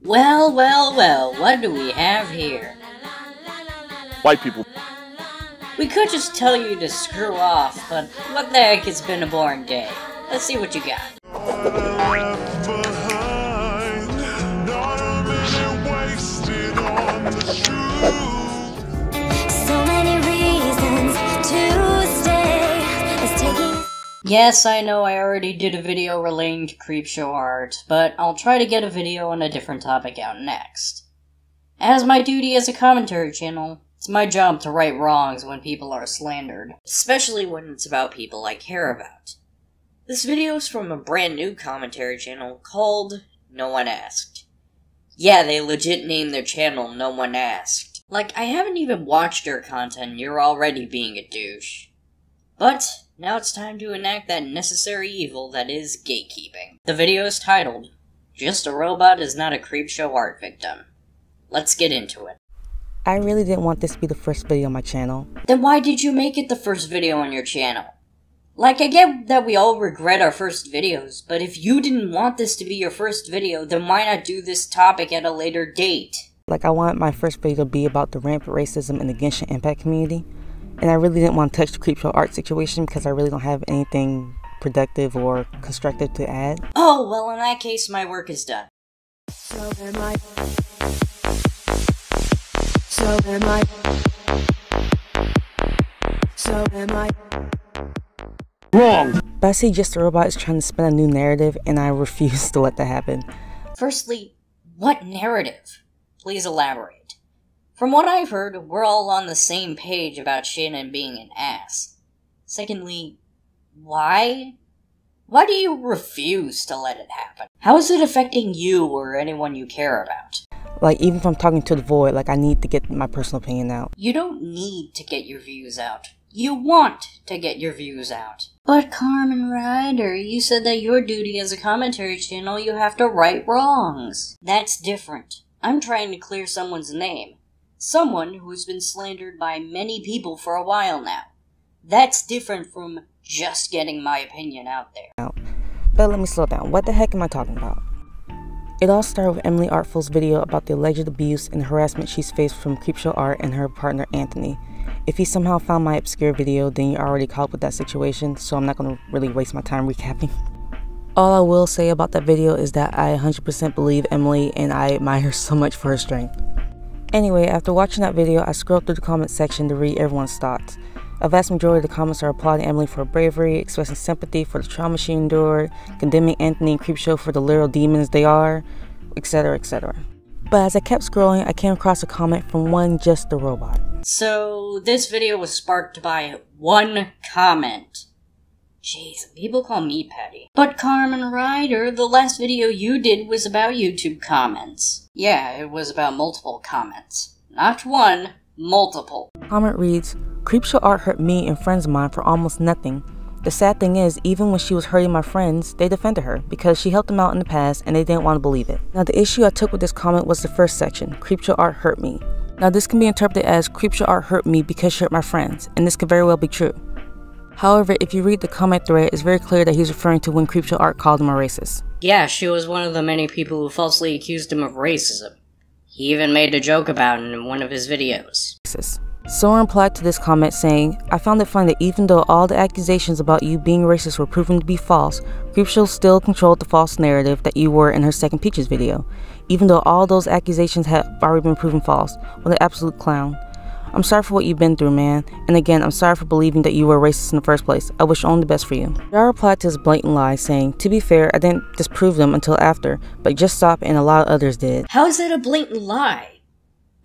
Well, well, well, what do we have here? White people. We could just tell you to screw off, but what the heck, it's been a boring day. Let's see what you got. Yes, I know I already did a video relating to creepshow art, but I'll try to get a video on a different topic out next. As my duty as a commentary channel, it's my job to right wrongs when people are slandered, especially when it's about people I care about. This video is from a brand new commentary channel called No One Asked. Yeah, they legit named their channel No One Asked. Like, I haven't even watched your content, you're already being a douche. But now it's time to enact that necessary evil that is gatekeeping. The video is titled, Just a Robot is Not a Creepshow Art Victim. Let's get into it. I really didn't want this to be the first video on my channel. Then why did you make it the first video on your channel? Like, I get that we all regret our first videos, but if you didn't want this to be your first video, then why not do this topic at a later date? Like, I wanted my first video to be about the rampant racism in the Genshin Impact community, and I really didn't want to touch the creepshow art situation because I really don't have anything productive or constructive to add. Oh, well, in that case, my work is done. Wrong! But I see Just a Robot is trying to spin a new narrative, and I refuse to let that happen. Firstly, what narrative? Please elaborate. From what I've heard, we're all on the same page about Shannon being an ass. Secondly, why? Why do you refuse to let it happen? How is it affecting you or anyone you care about? Like, even if I'm talking to the void, like, I need to get my personal opinion out. You don't need to get your views out. You want to get your views out. But Carmen Ryder, you said that your duty as a commentary channel, you have to right wrongs. That's different. I'm trying to clear someone's name. Someone who's been slandered by many people for a while now. That's different from just getting my opinion out there. But let me slow down. What the heck am I talking about? It all started with Emily Artful's video about the alleged abuse and harassment she's faced from Creepshow Art and her partner Anthony. If you somehow found my obscure video, then you're already caught up with that situation, so I'm not going to really waste my time recapping. All I will say about that video is that I 100% believe Emily and I admire her so much for her strength. Anyway, after watching that video, I scrolled through the comment section to read everyone's thoughts. A vast majority of the comments are applauding Emily for her bravery, expressing sympathy for the trauma she endured, condemning Anthony and Creepshow for the literal demons they are, etc, etc. But as I kept scrolling, I came across a comment from one Just a Robot. So, this video was sparked by one comment. Jeez, people call me petty. But Carmen Ryder, the last video you did was about YouTube comments. Yeah, it was about multiple comments. Not one, multiple. Comment reads, Creepshow Art hurt me and friends of mine for almost nothing. The sad thing is, even when she was hurting my friends, they defended her because she helped them out in the past and they didn't want to believe it. Now the issue I took with this comment was the first section, Creepshow Art hurt me. Now this can be interpreted as Creepshow Art hurt me because she hurt my friends, and this could very well be true. However, if you read the comment thread, it's very clear that he's referring to when Creepshow Art called him a racist. Yeah, she was one of the many people who falsely accused him of racism. He even made a joke about it in one of his videos. Someone replied to this comment saying, I found it funny that even though all the accusations about you being racist were proven to be false, Creepshow still controlled the false narrative that you were in her Second Peaches video. Even though all those accusations had already been proven false. What an absolute clown. I'm sorry for what you've been through, man. And again, I'm sorry for believing that you were racist in the first place. I wish only the best for you. I replied to his blatant lie saying, to be fair, I didn't disprove them until after, but Just Stop and a lot of others did. How is that a blatant lie?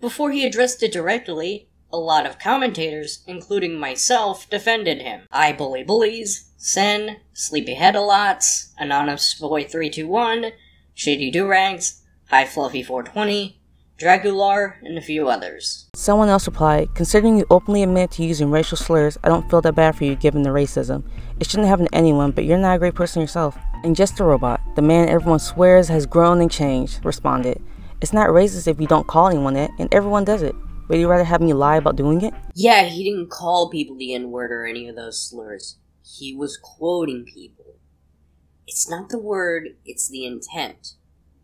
Before he addressed it directly, a lot of commentators, including myself, defended him. I Bully Bullies, Sen, Sleepyhead-a-Lots, Anonymous Boy 321, Shady Durags, High Fluffy 420, Dragular, and a few others. Someone else replied, considering you openly admit to using racial slurs, I don't feel that bad for you given the racism. It shouldn't happen to anyone, but you're not a great person yourself. And Just a Robot, the man everyone swears has grown and changed, responded, it's not racist if you don't call anyone it, and everyone does it. Would you rather have me lie about doing it? Yeah, he didn't call people the N-word or any of those slurs. He was quoting people. It's not the word, it's the intent.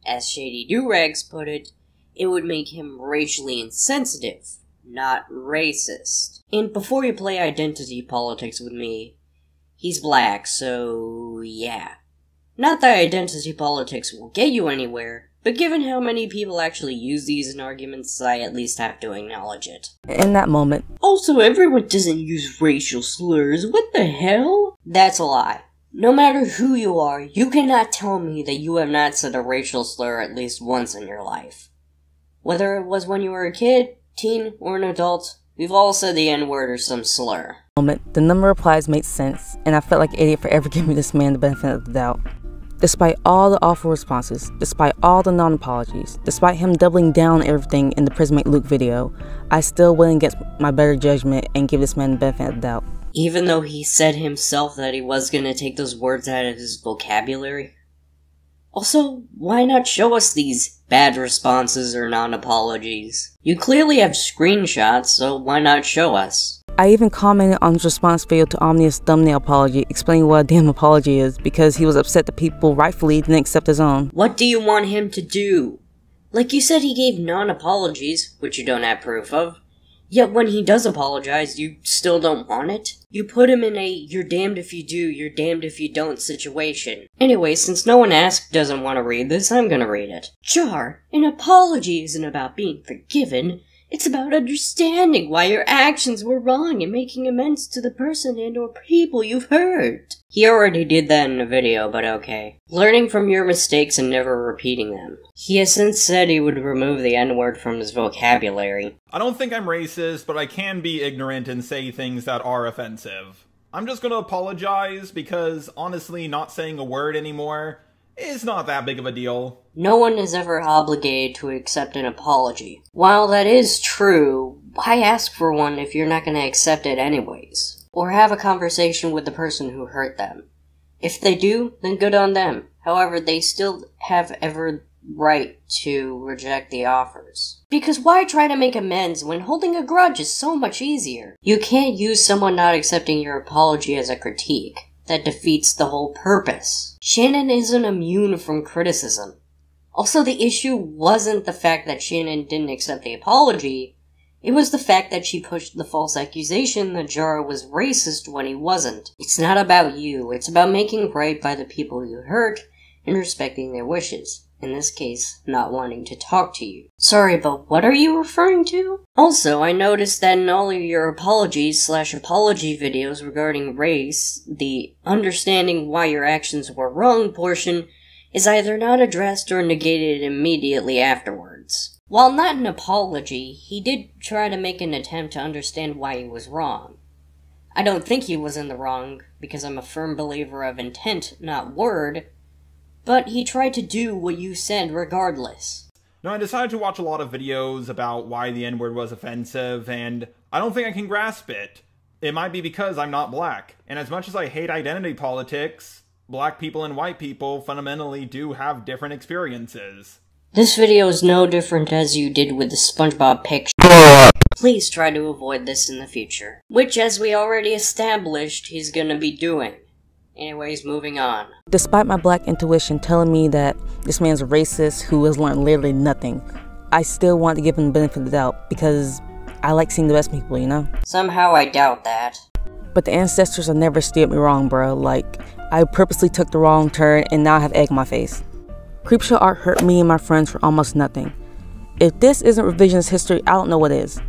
As Shady Do-Rags put it, it would make him racially insensitive, not racist. And before you play identity politics with me, he's black, so yeah. Not that identity politics will get you anywhere, but given how many people actually use these in arguments, I at least have to acknowledge it. In that moment, also, everyone doesn't use racial slurs, what the hell? That's a lie. No matter who you are, you cannot tell me that you have not said a racial slur at least once in your life. Whether it was when you were a kid, teen, or an adult, we've all said the N-word or some slur. The number of replies made sense, and I felt like an idiot for ever giving this man the benefit of the doubt. Despite all the awful responses, despite all the non-apologies, despite him doubling down on everything in the Prismate Luke video, I still went against my better judgment and give this man the benefit of the doubt. Even though he said himself that he was gonna take those words out of his vocabulary? Also, why not show us these bad responses or non-apologies? You clearly have screenshots, so why not show us? I even commented on his response video to Omnia's thumbnail apology, explaining what a damn apology is, because he was upset that people rightfully didn't accept his own. What do you want him to do? Like you said, he gave non-apologies, which you don't have proof of. Yet when he does apologize, you still don't want it? You put him in a you're damned if you do, you're damned if you don't situation. Anyway, since no one asked doesn't want to read this, I'm gonna read it. Jar, an apology isn't about being forgiven. It's about understanding why your actions were wrong and making amends to the person and or people you've hurt. He already did that in a video, but okay. Learning from your mistakes and never repeating them. He has since said he would remove the N-word from his vocabulary. I don't think I'm racist, but I can be ignorant and say things that are offensive. I'm just gonna apologize because, honestly, not saying a word anymore is not that big of a deal. No one is ever obligated to accept an apology. While that is true, why ask for one if you're not going to accept it anyways? Or have a conversation with the person who hurt them. If they do, then good on them. However, they still have every right to reject the offers. Because why try to make amends when holding a grudge is so much easier? You can't use someone not accepting your apology as a critique. That defeats the whole purpose. Shannon isn't immune from criticism. Also, the issue wasn't the fact that Shannon didn't accept the apology, it was the fact that she pushed the false accusation that Jar was racist when he wasn't. It's not about you, it's about making right by the people you hurt and respecting their wishes. In this case, not wanting to talk to you. Sorry, but what are you referring to? Also, I noticed that in all of your apologies/apology videos regarding race, the understanding why your actions were wrong portion is either not addressed or negated immediately afterwards. While not an apology, he did try to make an attempt to understand why he was wrong. I don't think he was in the wrong, because I'm a firm believer of intent, not word, but he tried to do what you said regardless. Now, I decided to watch a lot of videos about why the N-word was offensive, and I don't think I can grasp it. It might be because I'm not black, and as much as I hate identity politics, black people and white people fundamentally do have different experiences. This video is no different as you did with the SpongeBob picture. Please try to avoid this in the future. Which, as we already established, he's gonna be doing. Anyways, moving on. Despite my black intuition telling me that this man's a racist who has learned literally nothing, I still want to give him the benefit of the doubt because I like seeing the best people, you know? Somehow I doubt that. But the ancestors have never steered me wrong, bro. Like, I purposely took the wrong turn and now I have egg on my face. Creepshow art hurt me and my friends for almost nothing. If this isn't revisionist history, I don't know what is.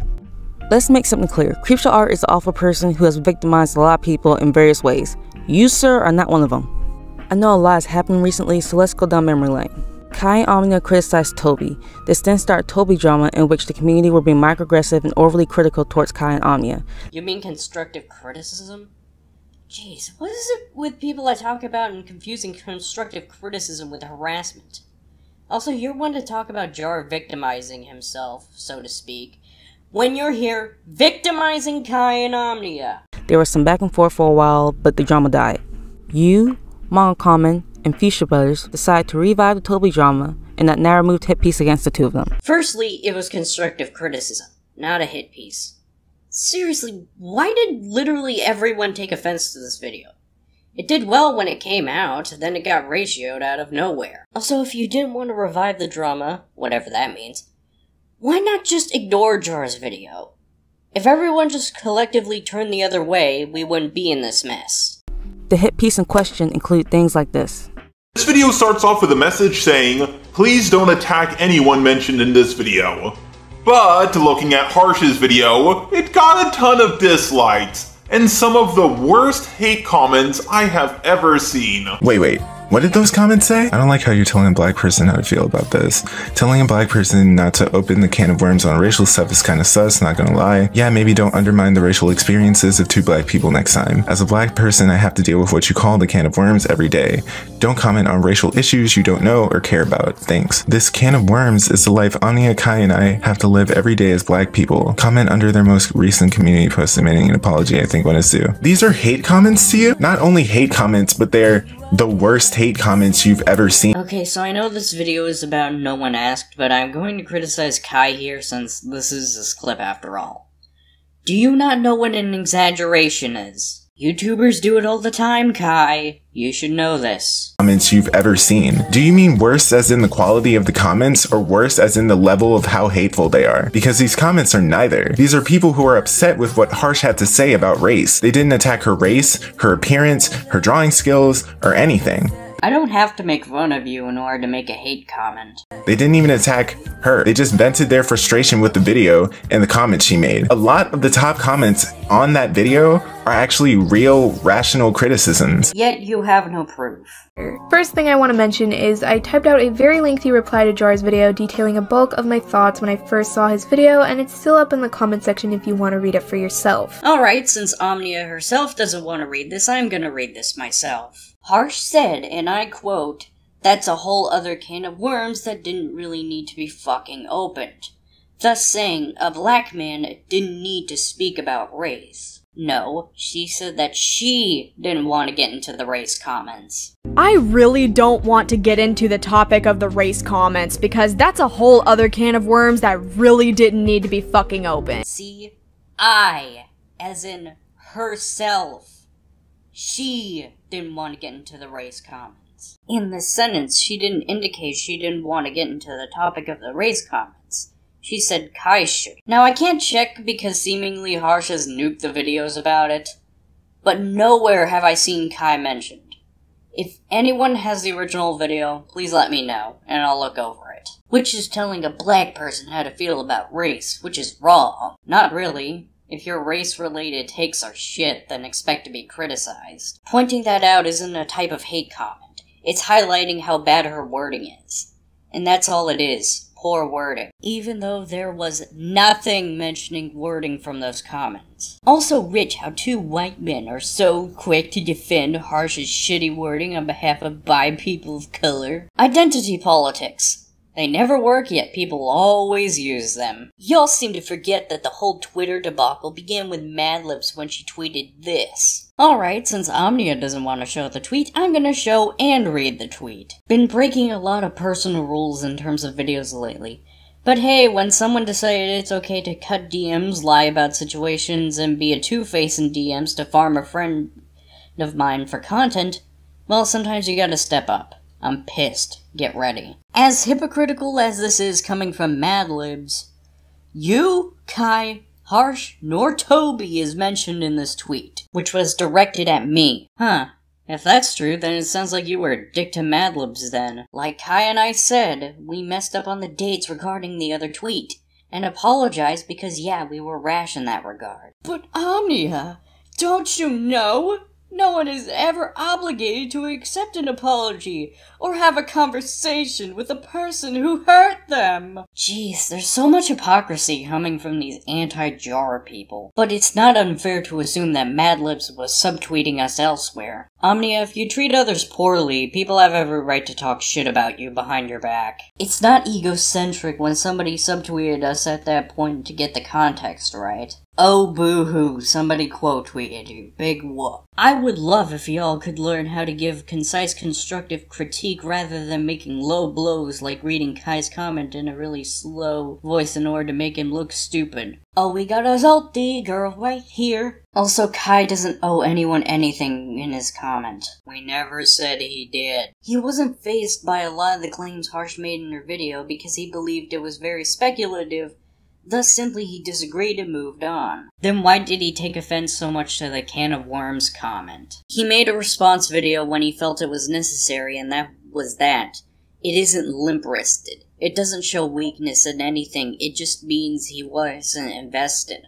Let's make something clear. Creepshow art is an awful person who has victimized a lot of people in various ways. You, sir, are not one of them. I know a lot has happened recently, so let's go down memory lane. Kai and Omnia criticized Toby. This then started Toby drama in which the community were being microaggressive and overly critical towards Kai and Omnia. You mean constructive criticism? Jeez, what is it with people I talk about and confusing constructive criticism with harassment? Also, you're one to talk about Jar victimizing himself, so to speak, when you're here victimizing Kai and Omnia. There was some back and forth for a while, but the drama died. You, Mon Common, and Fuchsia Brothers decided to revive the Toby drama and that now removed hit piece against the two of them. Firstly, it was constructive criticism, not a hit piece. Seriously, why did literally everyone take offense to this video? It did well when it came out, then it got ratioed out of nowhere. Also, if you didn't want to revive the drama, whatever that means, why not just ignore Jar's video? If everyone just collectively turned the other way, we wouldn't be in this mess. The hit piece in question include things like this. This video starts off with a message saying, "Please don't attack anyone mentioned in this video." But looking at Harsh's video, it got a ton of dislikes, and some of the worst hate comments I have ever seen. Wait. What did those comments say? I don't like how you're telling a black person how to feel about this. Telling a black person not to open the can of worms on racial stuff is kinda sus, not gonna lie. Yeah, maybe don't undermine the racial experiences of two black people next time. As a black person, I have to deal with what you call the can of worms every day. Don't comment on racial issues you don't know or care about. Thanks. This can of worms is the life Anya, Kai, and I have to live every day as black people. Comment under their most recent community post demanding an apology, I think when it's due. These are hate comments to you? Not only hate comments, but they're the worst hate comments you've ever seen. Okay, so I know this video is about No One Asked, but I'm going to criticize Kai here since this is his clip after all. Do you not know what an exaggeration is? YouTubers do it all the time, Kai. You should know this. Comments you've ever seen. Do you mean worse as in the quality of the comments or worse as in the level of how hateful they are? Because these comments are neither. These are people who are upset with what Harsh had to say about race. They didn't attack her race, her appearance, her drawing skills, or anything. I don't have to make fun of you in order to make a hate comment. They didn't even attack her. They just vented their frustration with the video and the comments she made. A lot of the top comments on that video are actually real, rational criticisms. Yet you have no proof. First thing I want to mention is I typed out a very lengthy reply to Jar's video detailing a bulk of my thoughts when I first saw his video, and it's still up in the comment section if you want to read it for yourself. Alright, since Omnia herself doesn't want to read this, I'm gonna read this myself. Harsh said, and I quote, "That's a whole other can of worms that didn't really need to be fucking opened." Thus saying, a black man didn't need to speak about race. No, she said that she didn't want to get into the race comments. I really don't want to get into the topic of the race comments because that's a whole other can of worms that really didn't need to be fucking open. See, I, as in herself, she didn't want to get into the race comments. In this sentence, she didn't indicate she didn't want to get into the topic of the race comments. She said Kai should. Now, I can't check because seemingly Harsh has nuked the videos about it, but nowhere have I seen Kai mentioned. If anyone has the original video, please let me know, and I'll look over it. Which is telling a black person how to feel about race, which is wrong. Not really. If your race-related takes are shit, then expect to be criticized. Pointing that out isn't a type of hate comment. It's highlighting how bad her wording is. And that's all it is. Poor wording. Even though there was nothing mentioning wording from those comments. Also rich how two white men are so quick to defend Harsh's shitty wording on behalf of bi people of color. Identity politics. They never work, yet people always use them. Y'all seem to forget that the whole Twitter debacle began with Mad Libs when she tweeted this. Alright, since Omnia doesn't want to show the tweet, I'm gonna show and read the tweet. Been breaking a lot of personal rules in terms of videos lately. But hey, when someone decided it's okay to cut DMs, lie about situations, and be a two-face in DMs to farm a friend of mine for content, well, sometimes you gotta step up. I'm pissed. Get ready. As hypocritical as this is coming from Mad Libs, you, Kai, Harsh, nor Toby is mentioned in this tweet, which was directed at me. Huh. If that's true, then it sounds like you were a dick to Mad Libs then. Like Kai and I said, we messed up on the dates regarding the other tweet, and apologized because yeah, we were rash in that regard. But Omnia, don't you know? No one is ever obligated to accept an apology or have a conversation with the person who hurt them. Jeez, there's so much hypocrisy coming from these anti-Jar people. But it's not unfair to assume that Mad Libs was subtweeting us elsewhere. Omnia, if you treat others poorly, people have every right to talk shit about you behind your back. It's not egocentric when somebody subtweeted us at that point to get the context right. Oh boo-hoo, somebody quote tweeted you. Big whoop. I would love if y'all could learn how to give concise constructive critique rather than making low blows like reading Kai's comment in a really slow voice in order to make him look stupid. Oh, we got a salty girl right here. Also, Kai doesn't owe anyone anything in his comment. We never said he did. He wasn't fazed by a lot of the claims Harsh made in her video because he believed it was very speculative. Thus, simply he disagreed and moved on. Then why did he take offense so much to the can of worms comment? He made a response video when he felt it was necessary, and that was that. It isn't limp-wristed. It doesn't show weakness in anything, it just means he wasn't invested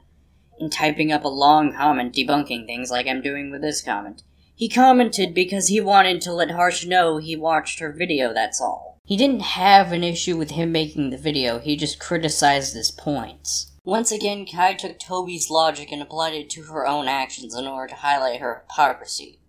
in typing up a long comment debunking things like I'm doing with this comment. He commented because he wanted to let Harsh know he watched her video, that's all. He didn't have an issue with him making the video, he just criticized his points. Once again, Kai took Toby's logic and applied it to her own actions in order to highlight her hypocrisy.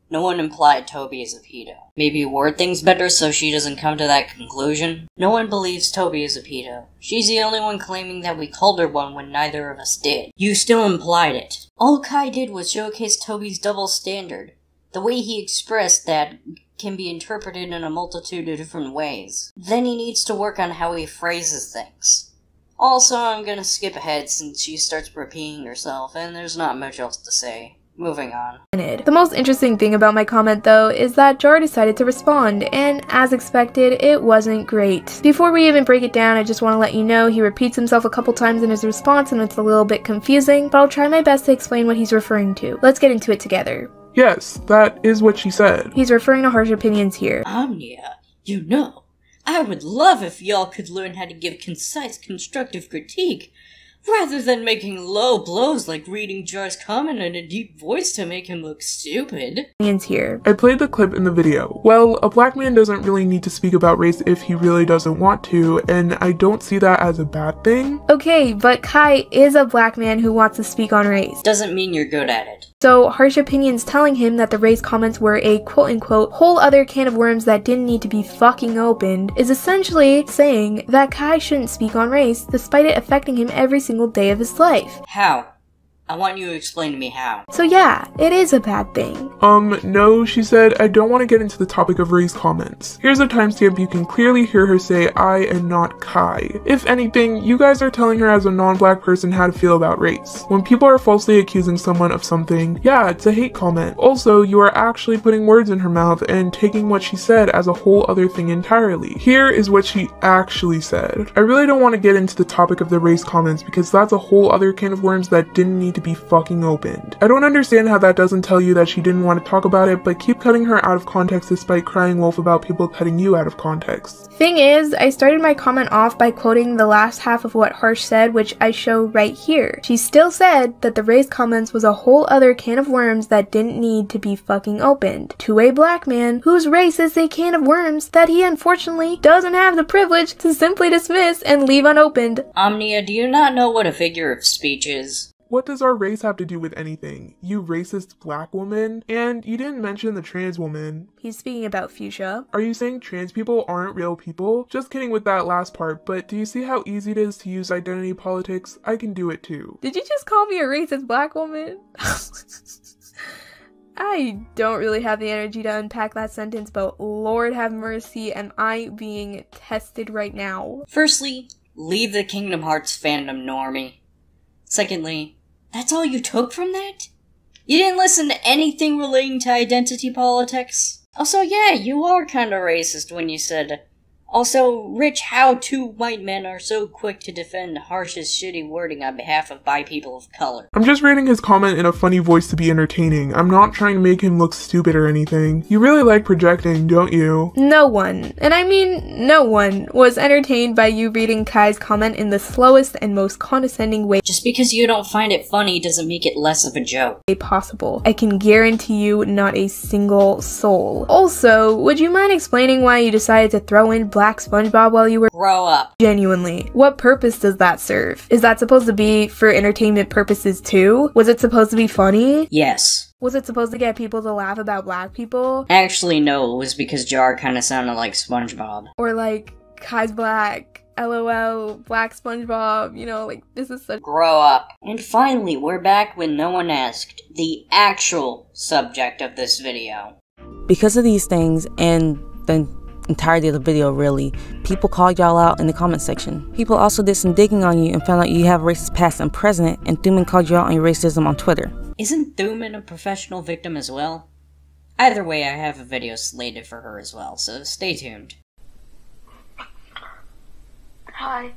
No one implied Toby is a pedo. Maybe word things better so she doesn't come to that conclusion? No one believes Toby is a pedo. She's the only one claiming that we called her one when neither of us did. You still implied it. All Kai did was showcase Toby's double standard. The way he expressed that can be interpreted in a multitude of different ways. Then he needs to work on how he phrases things. Also, I'm gonna skip ahead since she starts repeating herself, and there's not much else to say. Moving on. The most interesting thing about my comment though is that Jar decided to respond, and as expected, it wasn't great. Before we even break it down, I just want to let you know he repeats himself a couple times in his response and it's a little bit confusing, but I'll try my best to explain what he's referring to. Let's get into it together. Yes, that is what she said. He's referring to Harsh opinions here. Omnia, you know, I would love if y'all could learn how to give concise, constructive critique, rather than making low blows like reading Jar's comment in a deep voice to make him look stupid. Here. I played the clip in the video. Well, a black man doesn't really need to speak about race if he really doesn't want to, and I don't see that as a bad thing. Okay, but Kai is a black man who wants to speak on race. Doesn't mean you're good at it. So, Harsh opinions telling him that the race comments were a quote-unquote whole other can of worms that didn't need to be fucking opened is essentially saying that Kai shouldn't speak on race despite it affecting him every single day of his life. How? I want you to explain to me how. So yeah, it is a bad thing. No, she said, I don't want to get into the topic of race comments. Here's a timestamp you can clearly hear her say I and not Kai. If anything, you guys are telling her as a non-black person how to feel about race. When people are falsely accusing someone of something, yeah, it's a hate comment. Also, you are actually putting words in her mouth and taking what she said as a whole other thing entirely. Here is what she actually said. I really don't want to get into the topic of the race comments because that's a whole other can of worms that didn't need to be fucking opened. I don't understand how that doesn't tell you that she didn't want to talk about it, but keep cutting her out of context despite crying wolf about people cutting you out of context. Thing is, I started my comment off by quoting the last half of what Harsh said, which I show right here. She still said that the race comments was a whole other can of worms that didn't need to be fucking opened. To a black man whose race is a can of worms that he unfortunately doesn't have the privilege to simply dismiss and leave unopened. Omnia, do you not know what a figure of speech is? What does our race have to do with anything? You racist black woman? And you didn't mention the trans woman. He's speaking about Fuchsia. Are you saying trans people aren't real people? Just kidding with that last part, but do you see how easy it is to use identity politics? I can do it too. Did you just call me a racist black woman? I don't really have the energy to unpack that sentence, but Lord have mercy, am I being tested right now? Firstly, leave the Kingdom Hearts fandom, normie. Secondly, that's all you took from that? You didn't listen to anything relating to identity politics? Also, yeah, you are kinda racist when you said, also, Rich, how two white men are so quick to defend Harsh's shitty wording on behalf of bi people of color. I'm just reading his comment in a funny voice to be entertaining. I'm not trying to make him look stupid or anything. You really like projecting, don't you? No one, and I mean no one, was entertained by you reading Kai's comment in the slowest and most condescending way Just because you don't find it funny doesn't make it less of a joke. possible. I can guarantee you not a single soul. Also, would you mind explaining why you decided to throw in Black SpongeBob while you were— Grow up. Genuinely, what purpose does that serve? Is that supposed to be for entertainment purposes too? Was it supposed to be funny? Yes. Was it supposed to get people to laugh about black people? Actually, no, it was because Jar kinda sounded like SpongeBob. Or like, Kai's black, LOL, Black SpongeBob, you know, like, this is such— Grow up. And finally, we're back when no one asked. The actual subject of this video. Because of these things, and the entirety of the video really, people called y'all out in the comment section. People also did some digging on you and found out you have a racist past and present, and Thuman called you out on your racism on Twitter. Isn't Thuman a professional victim as well? Either way, I have a video slated for her as well, so stay tuned. Hi.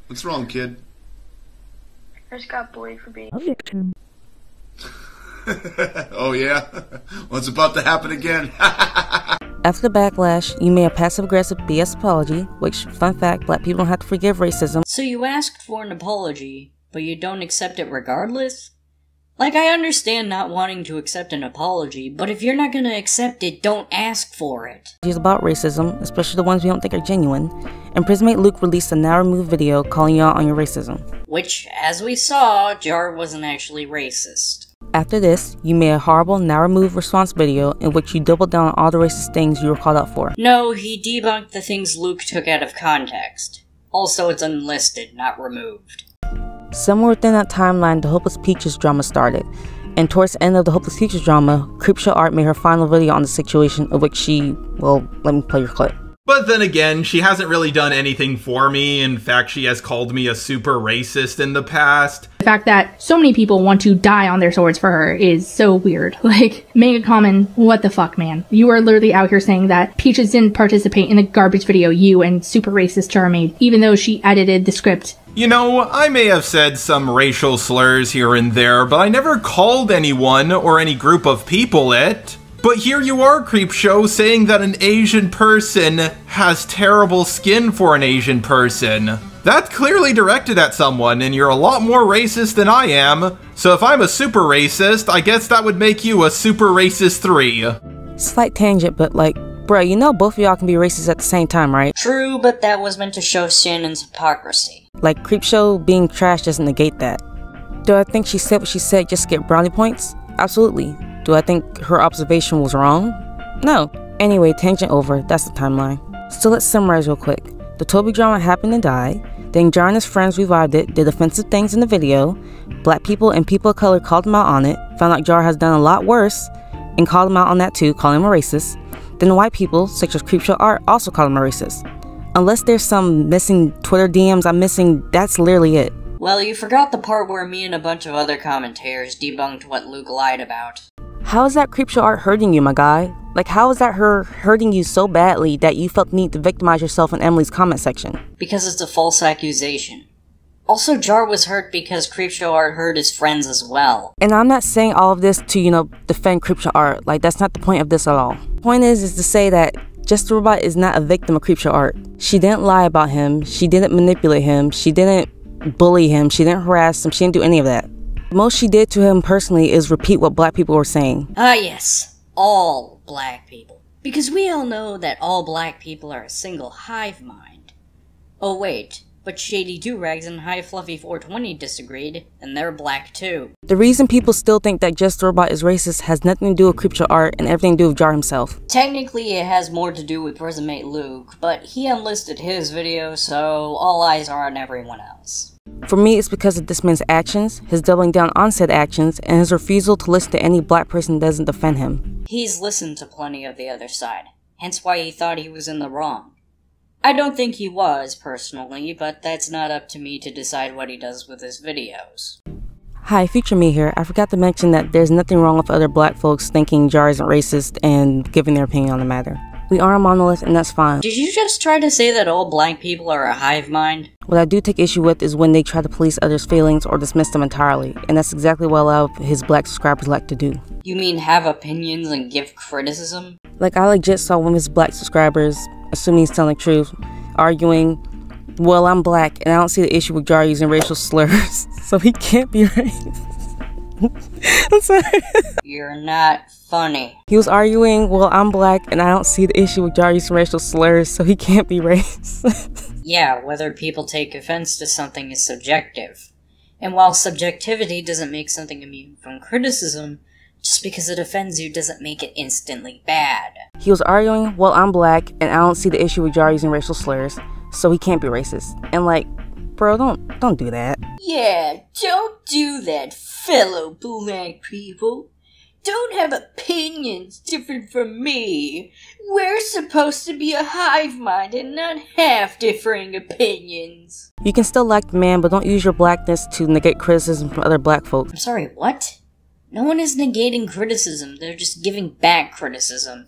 What's wrong, kid? I just got bullied for being a victim. Oh yeah? What's about to happen again? After the backlash, you made a passive-aggressive BS apology, which, fun fact, black people don't have to forgive racism. So you asked for an apology, but you don't accept it regardless? Like, I understand not wanting to accept an apology, but if you're not gonna accept it, don't ask for it. It's about racism, especially the ones we don't think are genuine, and Prismate Luke released a now removed video calling you out on your racism. Which, as we saw, Jar wasn't actually racist. After this, you made a horrible now removed response video in which you doubled down on all the racist things you were called out for. No, he debunked the things Luke took out of context. Also, it's unlisted, not removed. Somewhere within that timeline, the Hopeless Peaches drama started, and towards the end of the Hopeless Peaches drama, Creepshow Art made her final video on the situation, of which she, well, let me play your clip. But then again, she hasn't really done anything for me. In fact, she has called me a super racist in the past. The fact that so many people want to die on their swords for her is so weird. Like, make a comment, what the fuck, man? You are literally out here saying that Peaches didn't participate in the garbage video you and super racist Jar made, even though she edited the script. You know, I may have said some racial slurs here and there, but I never called anyone or any group of people it. But here you are, Creepshow, saying that an Asian person has terrible skin for an Asian person. That's clearly directed at someone, and you're a lot more racist than I am. So if I'm a super racist, I guess that would make you a super racist 3. Slight tangent, but like, bruh, you know both of y'all can be racist at the same time, right? True, but that was meant to show Shannon's hypocrisy. Like, Creepshow being trash doesn't negate that. Do I think she said what she said just to get brownie points? Absolutely. Do I think her observation was wrong? No. Anyway, tangent over, that's the timeline. So let's summarize real quick. The Toby drama happened and died, then Jar and his friends revived it, did offensive things in the video, black people and people of color called him out on it, found out Jar has done a lot worse, and called him out on that too, calling him a racist. Then white people, such as Creepshow Art, also called him a racist. Unless there's some missing Twitter DMs I'm missing, that's literally it. Well, you forgot the part where me and a bunch of other commentators debunked what Luke lied about. How is that Creepshow Art hurting you, my guy? Like, how is that her hurting you so badly that you felt the need to victimize yourself in Emily's comment section? Because it's a false accusation. Also, Jar was hurt because Creepshow Art hurt his friends as well. And I'm not saying all of this to, you know, defend Creepshow Art. Like, that's not the point of this at all. The point is to say that Just the Robot is not a victim of Creepshow Art. She didn't lie about him, she didn't manipulate him, she didn't bully him, she didn't harass him, she didn't do any of that. The most she did to him personally is repeat what black people were saying. Ah yes, all black people. Because we all know that all black people are a single hive mind. Oh wait, but Shady Durags and High Fluffy 420 disagreed, and they're black too. The reason people still think that Just the Robot is racist has nothing to do with Creepshow Art and everything to do with Jar himself. Technically it has more to do with Prismate Luke, but he unlisted his video, so all eyes are on everyone else. For me, it's because of this man's actions, his doubling down on said actions, and his refusal to listen to any black person that doesn't defend him. He's listened to plenty of the other side, hence why he thought he was in the wrong. I don't think he was, personally, but that's not up to me to decide what he does with his videos. Hi, Future Me here. I forgot to mention that there's nothing wrong with other black folks thinking Jar isn't racist and giving their opinion on the matter. We are a monolith, and that's fine. Did you just try to say that all black people are a hive mind? What I do take issue with is when they try to police others' feelings or dismiss them entirely, and that's exactly what a lot of his black subscribers like to do. You mean have opinions and give criticism? Like, I legit saw one of his black subscribers, assuming he's telling the truth, arguing, well, I'm black, and I don't see the issue with Jar using racial slurs, so he can't be racist. I'm sorry. You're not funny. He was arguing, well, I'm black, and I don't see the issue with Jar using racial slurs, so he can't be racist. Yeah, whether people take offense to something is subjective. And while subjectivity doesn't make something immune from criticism, just because it offends you doesn't make it instantly bad. He was arguing, well, I'm black, and I don't see the issue with Jar using racial slurs, so he can't be racist. And like, bro, don't do that. Yeah, don't do that, fellow black people. Don't have opinions different from me. We're supposed to be a hive mind and not have differing opinions. You can still like the man, but don't use your blackness to negate criticism from other black folks. I'm sorry, what? No one is negating criticism, they're just giving back criticism.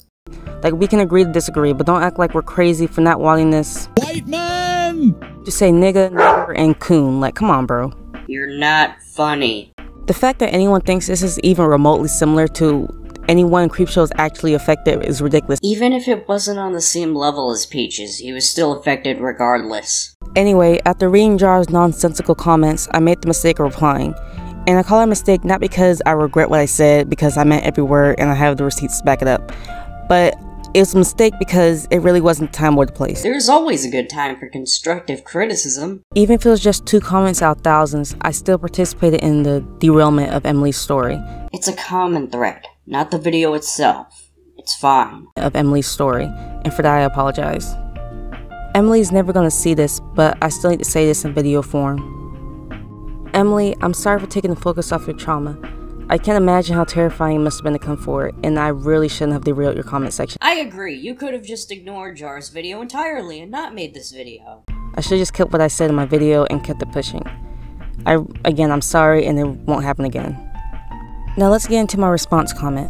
Like, we can agree to disagree, but don't act like we're crazy for not wanting this white man to say nigga, nigger, and coon. Like, come on, bro. You're not funny. The fact that anyone thinks this is even remotely similar to anyone Creepshow is actually affected is ridiculous. Even if it wasn't on the same level as Peaches, he was still affected regardless. Anyway, after reading Jar's nonsensical comments, I made the mistake of replying. And I call it a mistake not because I regret what I said, because I meant every word and I have the receipts to back it up. But it was a mistake because it really wasn't the time or the place. There's always a good time for constructive criticism. Even if it was just 2 comments out of thousands, I still participated in the derailment of Emily's story. It's a common thread, not the video itself. It's fine. Of Emily's story, and for that I apologize. Emily's never gonna see this, but I still need to say this in video form. Emily, I'm sorry for taking the focus off your trauma. I can't imagine how terrifying it must have been to come forward, and I really shouldn't have derailed your comment section. I agree, you could have just ignored Jar's video entirely and not made this video. I should have just kept what I said in my video and kept it pushing. Again, I'm sorry, and it won't happen again. Now let's get into my response comment.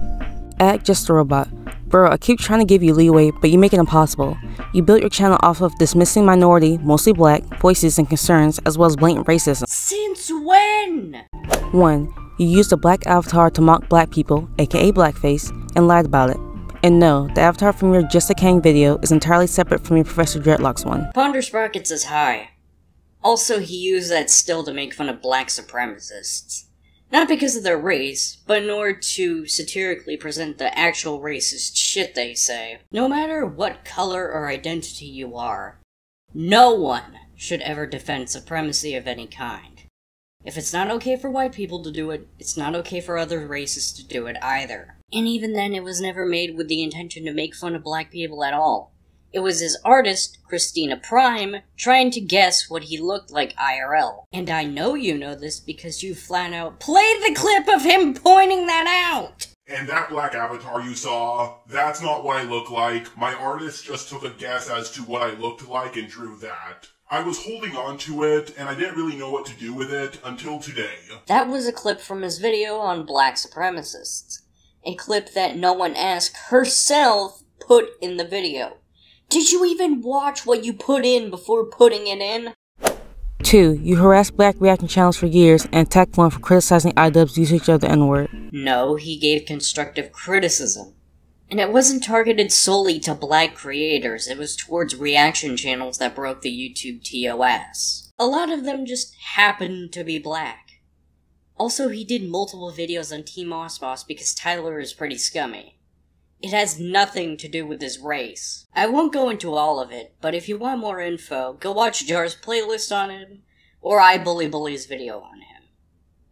Act just a robot. Bro, I keep trying to give you leeway, but you make it impossible. You built your channel off of dismissing minority, mostly black, voices and concerns, as well as blatant racism. Since when? 1. You used a black avatar to mock black people, aka blackface, and lied about it. And no, the avatar from your Just a Kang video is entirely separate from your Professor Dreadlocks one. Ponder Sprockets is high. Also, he used that still to make fun of black supremacists. Not because of their race, but in order to satirically present the actual racist shit they say. No matter what color or identity you are, no one should ever defend supremacy of any kind. If it's not okay for white people to do it, it's not okay for other races to do it either. And even then, it was never made with the intention to make fun of black people at all. It was his artist, Christina Prime, trying to guess what he looked like IRL. And I know you know this because you flat out played the clip of him pointing that out! And that black avatar you saw, that's not what I look like. My artist just took a guess as to what I looked like and drew that. I was holding on to it, and I didn't really know what to do with it until today. That was a clip from his video on black supremacists. A clip that no one asked herself put in the video. Did you even watch what you put in before putting it in? 2. You harassed black reaction channels for years and attacked one for criticizing iDubbbz's usage of the N-word. No, he gave constructive criticism. And it wasn't targeted solely to black creators, it was towards reaction channels that broke the YouTube TOS. A lot of them just happened to be black. Also, he did multiple videos on Team Osboss because Tyler is pretty scummy. It has nothing to do with his race. I won't go into all of it, but if you want more info, go watch Jar's playlist on him, or iBully's video on him,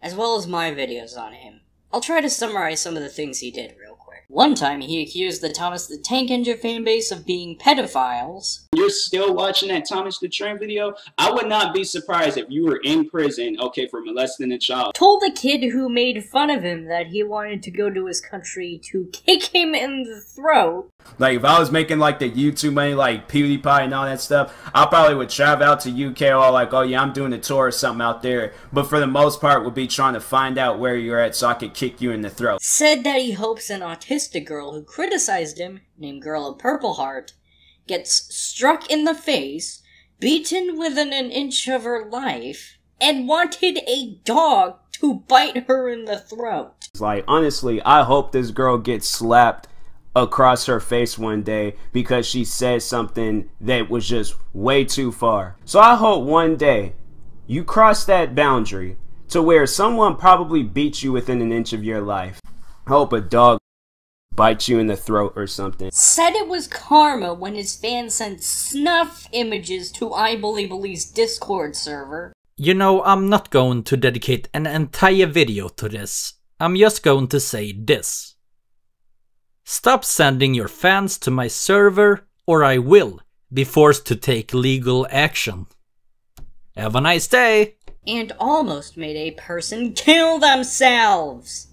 as well as my videos on him. I'll try to summarize some of the things he did real quick. One time, he accused the Thomas the Tank Engine fanbase of being pedophiles. You're still watching that Thomas the Train video? I would not be surprised if you were in prison, okay, for molesting a child. Told the kid who made fun of him that he wanted to go to his country to kick him in the throat. Like, if I was making, like, the YouTube money, like, PewDiePie and all that stuff, I probably would travel out to UK or, like, oh, yeah, I'm doing a tour or something out there. But for the most part, would be trying to find out where you're at so I could kick you in the throat. Said that he hopes an autistic girl who criticized him, named Girl of Purple Heart, gets struck in the face, beaten within an inch of her life, and wanted a dog to bite her in the throat. Like, honestly, I hope this girl gets slapped across her face one day because she said something that was just way too far. So I hope one day you cross that boundary to where someone probably beats you within an inch of your life. I hope a dog bites you in the throat or something. Said it was karma when his fans sent snuff images to iBully's Discord server. You know, I'm not going to dedicate an entire video to this. I'm just going to say this. Stop sending your fans to my server, or I will be forced to take legal action. Have a nice day! And almost made a person kill themselves!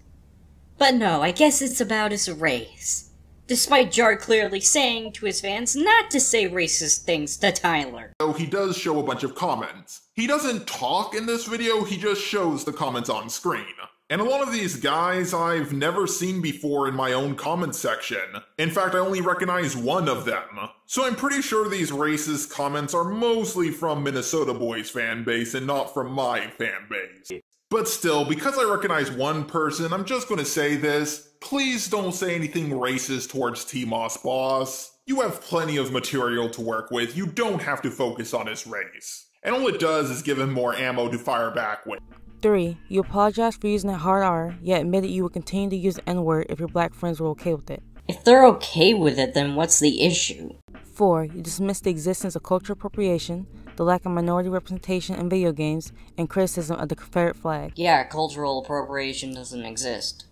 But no, I guess it's about his race. Despite Jar clearly saying to his fans not to say racist things to Tyler. So he does show a bunch of comments. He doesn't talk in this video, he just shows the comments on screen. And a lot of these guys I've never seen before in my own comment section. In fact, I only recognize one of them. So I'm pretty sure these racist comments are mostly from Minnesota Boys fan base and not from my fan base. But still, because I recognize one person, I'm just gonna say this. Please don't say anything racist towards T-Moss Boss. You have plenty of material to work with, you don't have to focus on his race. And all it does is give him more ammo to fire back with. 3. You apologize for using a hard R, yet admitted you would continue to use the N-word if your black friends were okay with it. If they're okay with it, then what's the issue? 4. You dismiss the existence of cultural appropriation, the lack of minority representation in video games, and criticism of the Confederate flag. Yeah, cultural appropriation doesn't exist.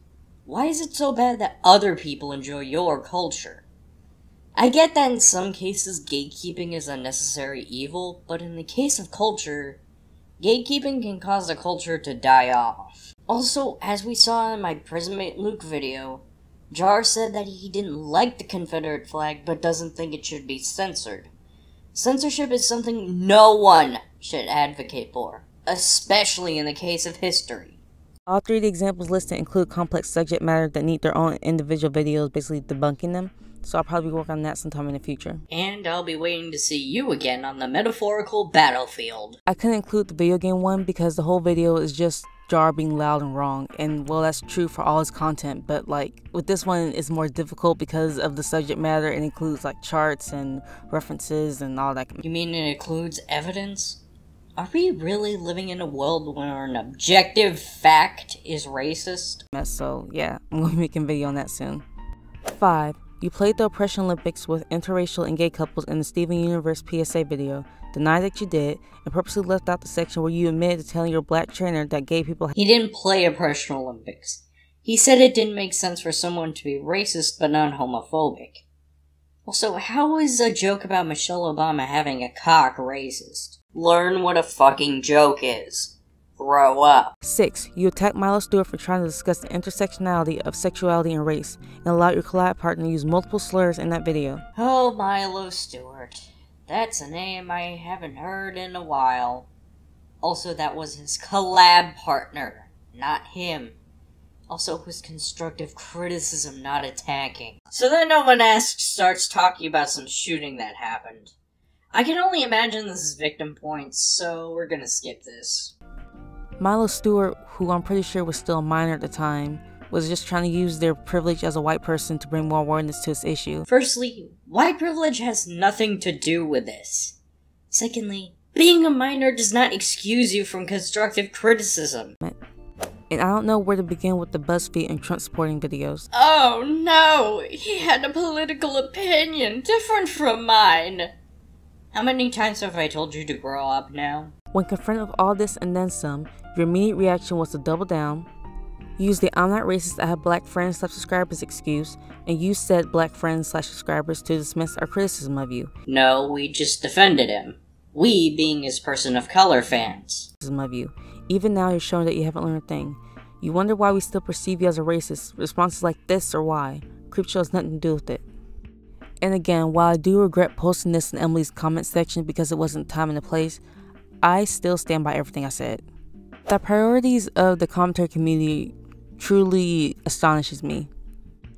Why is it so bad that other people enjoy your culture? I get that in some cases gatekeeping is a necessary evil, but in the case of culture, gatekeeping can cause a culture to die off. Also, as we saw in my Prismate Luke video, Jar said that he didn't like the Confederate flag but doesn't think it should be censored. Censorship is something no one should advocate for, especially in the case of history. All 3 of the examples listed include complex subject matter that need their own individual videos basically debunking them, so I'll probably work on that sometime in the future. And I'll be waiting to see you again on the metaphorical battlefield. I couldn't include the video game one because the whole video is just Jar being loud and wrong, and well, that's true for all his content, but like with this one it's more difficult because of the subject matter. It includes like charts and references and all that. You mean it includes evidence? Are we really living in a world where an objective fact is racist? So yeah, I'm going to be making a video on that soon. 5. You played the Oppression Olympics with interracial and gay couples in the Steven Universe PSA video, denied that you did, and purposely left out the section where you admitted to telling your black trainer that gay people... He didn't play Oppression Olympics. He said it didn't make sense for someone to be racist but not homophobic. Also, how is a joke about Michelle Obama having a cock racist? Learn what a fucking joke is. Grow up. 6. You attacked Milo Stewart for trying to discuss the intersectionality of sexuality and race, and allowed your collab partner to use multiple slurs in that video. Oh, Milo Stewart. That's a name I haven't heard in a while. Also, that was his collab partner, not him. Also, it was constructive criticism, not attacking. So then no one starts talking about some shooting that happened. I can only imagine this is victim points, so we're gonna skip this. Milo Stewart, who I'm pretty sure was still a minor at the time, was just trying to use their privilege as a white person to bring more awareness to this issue. Firstly, white privilege has nothing to do with this. Secondly, being a minor does not excuse you from constructive criticism. And I don't know where to begin with the BuzzFeed and Trump supporting videos. Oh no, he had a political opinion different from mine. How many times have I told you to grow up now? When confronted with all this and then some, your immediate reaction was to double down, use the "I'm not racist, I have black friends" subscribers excuse, and use said black friends subscribers to dismiss our criticism of you. No, we just defended him. We being his person of color fans. Of you. Even now you're showing that you haven't learned a thing. You wonder why we still perceive you as a racist. Responses like this or why. Creepshow has nothing to do with it. And again, while I do regret posting this in Emily's comment section because it wasn't time and the place, I still stand by everything I said. The priorities of the commentary community truly astonishes me.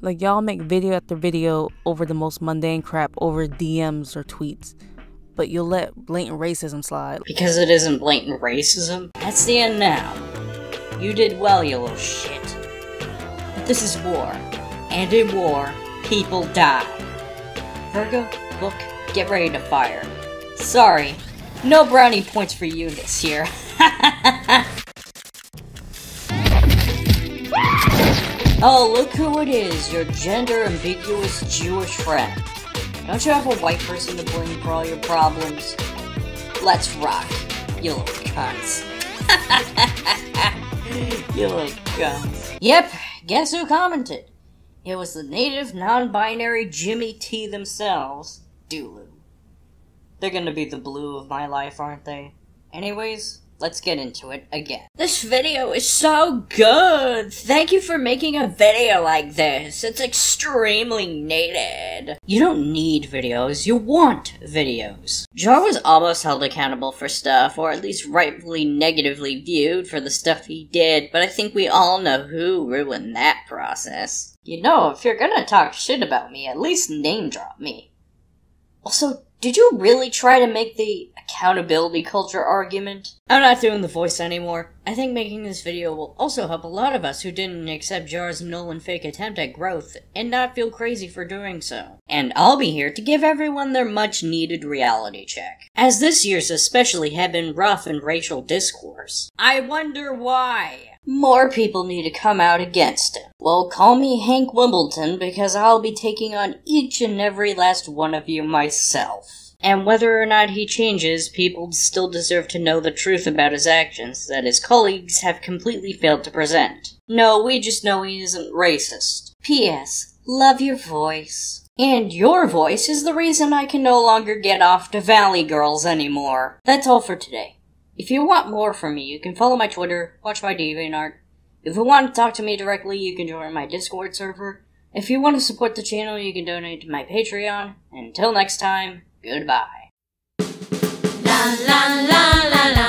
Like, y'all make video after video over the most mundane crap over DMs or tweets, but you'll let blatant racism slide. Because it isn't blatant racism? That's the end now. You did well, you little shit. But this is war. And in war, people die. Virgo, look, get ready to fire. Sorry, no brownie points for you this year. Oh, look who it is, your gender-ambiguous Jewish friend. Don't you have a white person to blame for all your problems? Let's rock, you little cunts. You little cunts. Yep, guess who commented? It was the native non-binary Jimmy T themselves, Dulu. They're gonna be the blue of my life, aren't they? Anyways, let's get into it again. This video is so good! Thank you for making a video like this. It's extremely needed. You don't need videos, you want videos. Jar was almost held accountable for stuff, or at least rightfully negatively viewed for the stuff he did, but I think we all know who ruined that process. You know, if you're gonna talk shit about me, at least name drop me. Also, did you really try to make the accountability culture argument? I'm not doing the voice anymore. I think making this video will also help a lot of us who didn't accept Jar's null and fake attempt at growth and not feel crazy for doing so. And I'll be here to give everyone their much needed reality check, as this year's especially have been rough in racial discourse. I wonder why. More people need to come out against him. Well, call me Hank Wimbledon because I'll be taking on each and every last one of you myself. And whether or not he changes, people still deserve to know the truth about his actions that his colleagues have completely failed to present. No, we just know he isn't racist. P.S. Love your voice. And your voice is the reason I can no longer get off to Valley Girls anymore. That's all for today. If you want more from me, you can follow my Twitter, watch my DeviantArt. If you want to talk to me directly, you can join my Discord server. If you want to support the channel, you can donate to my Patreon. And until next time, goodbye. La la la la la.